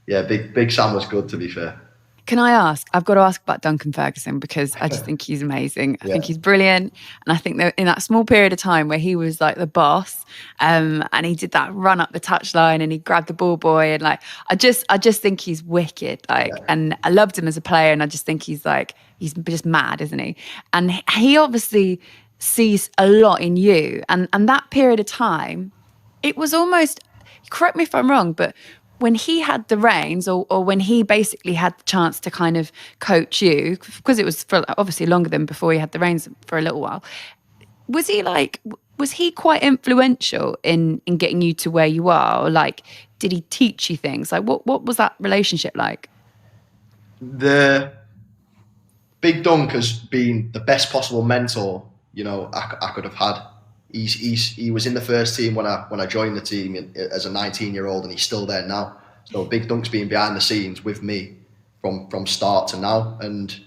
Yeah, Big Sam was good, to be fair. Can I ask? I've got to ask about Duncan Ferguson because I just think he's amazing. I think he's brilliant. And I think that in that small period of time where he was like the boss, and he did that run up the touchline and he grabbed the ball boy and like I just think he's wicked. And I loved him as a player and I just think he's just mad, isn't he? And he obviously sees a lot in you. And that period of time, it was almost, correct me if I'm wrong, but when he had the reins or when he basically had the chance to kind of coach you, because it was for obviously longer than before he had the reins for a little while, was he quite influential in getting you to where you are? Or like, did he teach you things? Like what was that relationship like? The Big Dunk has been the best possible mentor, I could have had. He was in the first team when I joined the team as a 19-year-old, and he's still there now. So Big Dunk's been behind the scenes with me from start to now. And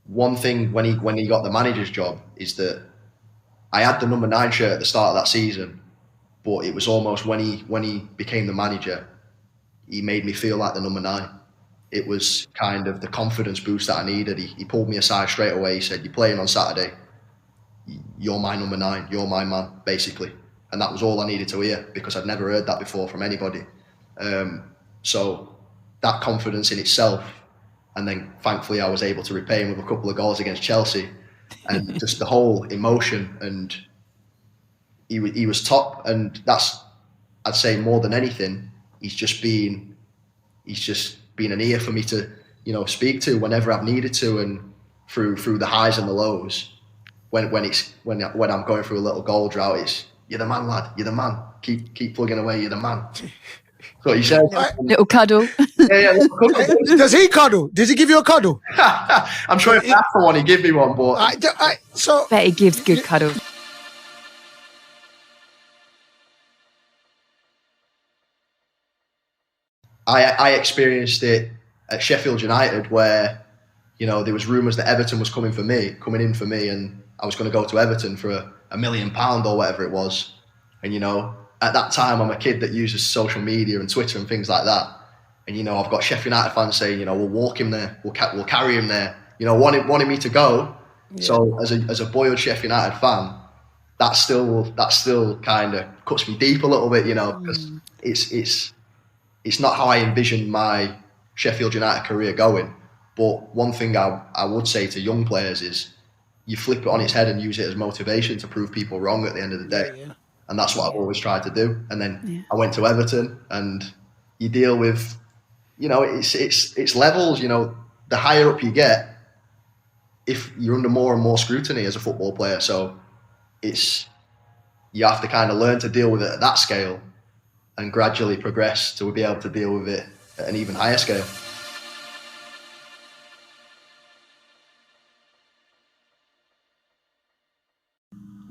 one thing when he got the manager's job is that I had the number 9 shirt at the start of that season, but it was almost when he became the manager, he made me feel like the number 9. It was kind of the confidence boost that I needed. He pulled me aside straight away. He said, "You're playing on Saturday. You're my number 9, you're my man," basically. And that was all I needed to hear because I'd never heard that before from anybody. So that confidence in itself, and then thankfully I was able to repay him with a couple of goals against Chelsea, and just the whole emotion, and he was top. And that's, I'd say more than anything, he's just been an ear for me to, speak to whenever I've needed to, and through the highs and the lows. When I'm going through a little goal drought, it's, "You're the man, lad. You're the man. Keep plugging away. You're the man." So he said, little cuddle. Yeah, little cuddle. Does he cuddle? Does he give you a cuddle? I'm sure if I asked for one, he'd give me one. But bet he gives good cuddles. I experienced it at Sheffield United, where there was rumours that Everton was coming in for me, and I was going to go to Everton for £1 million or whatever it was. And at that time, I'm a kid that uses social media and Twitter and things like that. And I've got Sheffield United fans saying, "We'll walk him there, we'll carry him there," wanting me to go. Yeah. So as a boyhood Sheffield United fan, that still kind of cuts me deep a little bit, because it's not how I envisioned my Sheffield United career going. But one thing I would say to young players is, you flip it on its head and use it as motivation to prove people wrong at the end of the day. Yeah. And that's what I've always tried to do. And then I went to Everton, and you deal with, it's levels. The higher up you get, if you're under more and more scrutiny as a football player. So you have to kind of learn to deal with it at that scale, and gradually progress to be able to deal with it at an even higher scale.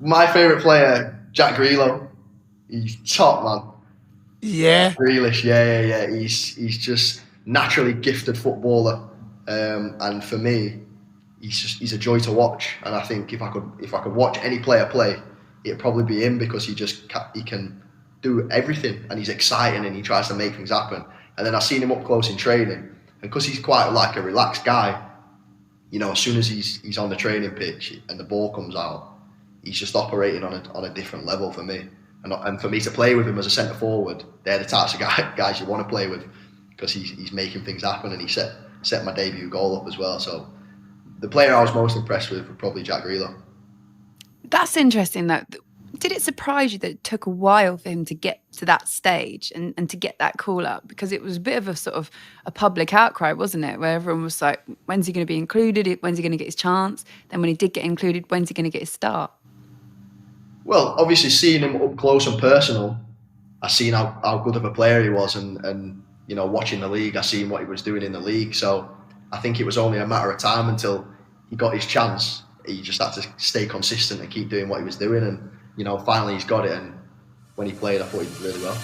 My favourite player, Jack Grealish. He's top, man. Yeah. Grealish, yeah. He's just naturally gifted footballer, and for me, he's a joy to watch. And I think if I could watch any player play, it'd probably be him, because he can do everything, and he's exciting, and he tries to make things happen. And then I've seen him up close in training, and because he's quite like a relaxed guy, as soon as he's on the training pitch and the ball comes out, he's just operating on a different level for me. And for me to play with him as a centre forward, they're the types of guys you want to play with, because he's making things happen, and he set my debut goal up as well. So the player I was most impressed with was probably Jack Grealish. That's interesting though. Did it surprise you that it took a while for him to get to that stage and to get that call up? Because it was a bit of a sort of a public outcry, wasn't it? Where everyone was like, when's he going to be included? When's he going to get his chance? Then when he did get included, when's he going to get his start? Well, obviously seeing him up close and personal, I seen how good of a player he was, and watching the league, I seen what he was doing in the league. So I think it was only a matter of time until he got his chance. He just had to stay consistent and keep doing what he was doing, and finally he's got it. And when he played, I thought he did really well.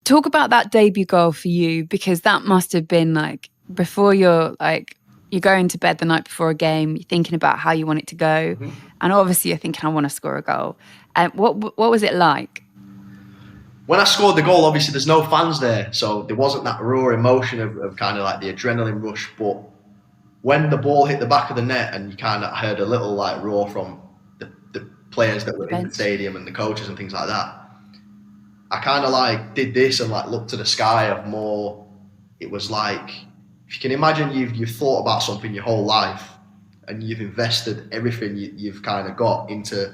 Talk about that debut goal for you, because that must have been like, before you're going to bed the night before a game, you're thinking about how you want it to go. Mm-hmm. And obviously you're thinking, I want to score a goal. And what was it like? When I scored the goal, obviously there's no fans there, so there wasn't that raw emotion of kind of like the adrenaline rush. But when the ball hit the back of the net and you kind of heard a little like roar from the players that were in the stadium and the coaches and things like that, I kind of like did this and like looked to the sky of more. It was like, if you can imagine, you've thought about something your whole life and you've invested everything you've kind of got into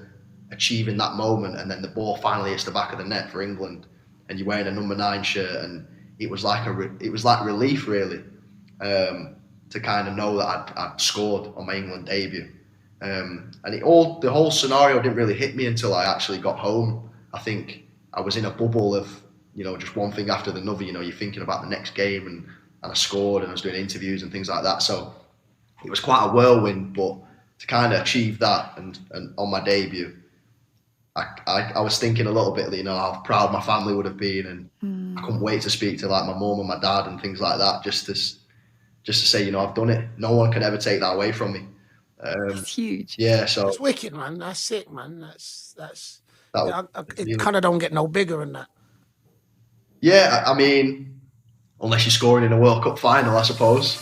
achieving that moment, and then the ball finally hits the back of the net for England and you're wearing a number 9 shirt, and it was like relief really, to kind of know that I'd scored on my England debut, and the whole scenario didn't really hit me until I actually got home. I think I was in a bubble of, you know, just one thing after another. You know, you're thinking about the next game, and I scored, and I was doing interviews and things like that. So it was quite a whirlwind, but to kind of achieve that and on my debut, I was thinking a little bit, you know, how proud my family would have been, and I couldn't wait to speak to like my mum and my dad and things like that, just to say, you know, I've done it. No one can ever take that away from me. It's huge. Yeah, so it's wicked, man. That's sick, man. It kind of don't get no bigger than that. Yeah, I mean, unless you're scoring in a World Cup final, I suppose.